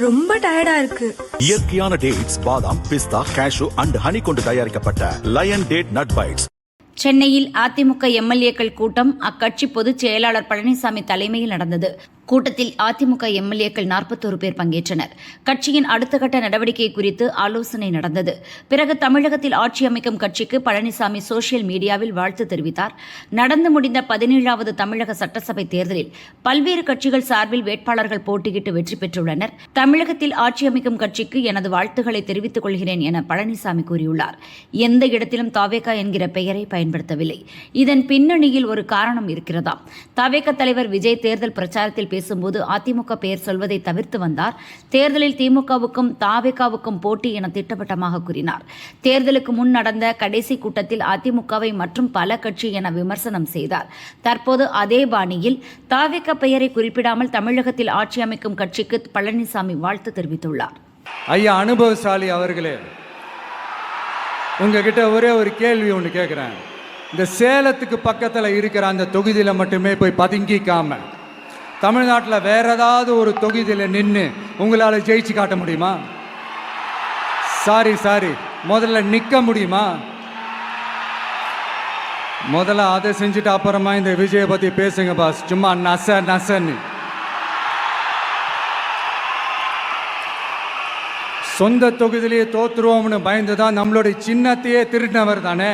ரொம்ப டயர்டா இருக்கு. இயற்கையான டேட்ஸ், பாதாம், பிஸ்தா, கேஷு அண்ட் ஹனி கொண்டு தயாரிக்கப்பட்ட லயன் டேட் நட் பைட்ஸ். சென்னையில் அதிமுக எம்எல்ஏக்கள் கூட்டம் அக்கட்சி பொதுச் செயலாளர் பழனிசாமி தலைமையில் நடந்தது. கூட்டத்தில் அதிமுக எம்எல்ஏக்கள் 41 பேர் பங்கேற்றனர். கட்சியின் அடுத்த கட்ட நடவடிக்கை குறித்து ஆலோசனை நடந்தது. பிறகு தமிழகத்தில் ஆட்சி அமைக்கும் கட்சிக்கு பழனிசாமி சோசியல் மீடியாவில் வாழ்த்து தெரிவித்தார். நடந்து முடிந்த 17வது தமிழக சட்டசபை தேர்தலில் பல்வேறு கட்சிகள் சார்பில் வேட்பாளர்கள் போட்டியிட்டு வெற்றி பெற்றுள்ளனர். தமிழகத்தில் ஆட்சி அமைக்கும் கட்சிக்கு எனது வாழ்த்துக்களை தெரிவித்துக் கொள்கிறேன் என பழனிசாமி கூறியுள்ளார். எந்த இடத்திலும் தாவேகா என்கிற பெயரை பயன்படுத்தவில்லை. இதன் பின்னணியில் ஒரு காரணம் இருக்கிறதாம். தாவேகா தலைவர் விஜய் தேர்தல் பிரச்சாரத்தில் பேசும்போது அதிமுக பெயர் சொல்வதை தவிர்த்து வந்தார். தேர்தலில் திமுகவுக்கும் தாவேகாவுக்கும் போட்டி என திட்டவட்டமாக கூறினார். தேர்தலுக்கு முன் நடந்த கடைசி கூட்டத்தில் அதிமுகவை மற்றும் பல கட்சி என விமர்சனம் செய்தார். தற்போது அதே பாணியில் தாவேகா பெயரை குறிப்பிடாமல் தமிழகத்தில் ஆட்சி அமைக்கும் கட்சிக்கு பழனிசாமி வாழ்த்து தெரிவித்துள்ளார். ஐயா அனுபவசாலி அவர்களே, உங்ககிட்ட ஒரே ஒரு கேள்வி ஒன்று கேட்குறேன். இந்த சேலத்துக்கு பக்கத்தில் இருக்கிற அந்த தொகுதியில் மட்டுமே போய் பதுங்கிக்காம தமிழ்நாட்டில் வேற ஏதாவது ஒரு தொகுதியில் நின்று உங்களால் ஜெயிச்சு காட்ட முடியுமா? சாரி முதல்ல நிற்க முடியுமா? முதல்ல அதை செஞ்சுட்டு அப்புறமா இந்த விஜயை பற்றி பேசுங்க பாஸ். சும்மா நசன்னு சொந்த தொகுதியிலேயே தோற்றுருவோம்னு பயந்து தான் நம்மளுடைய சின்னத்தையே திருடினவர் தானே.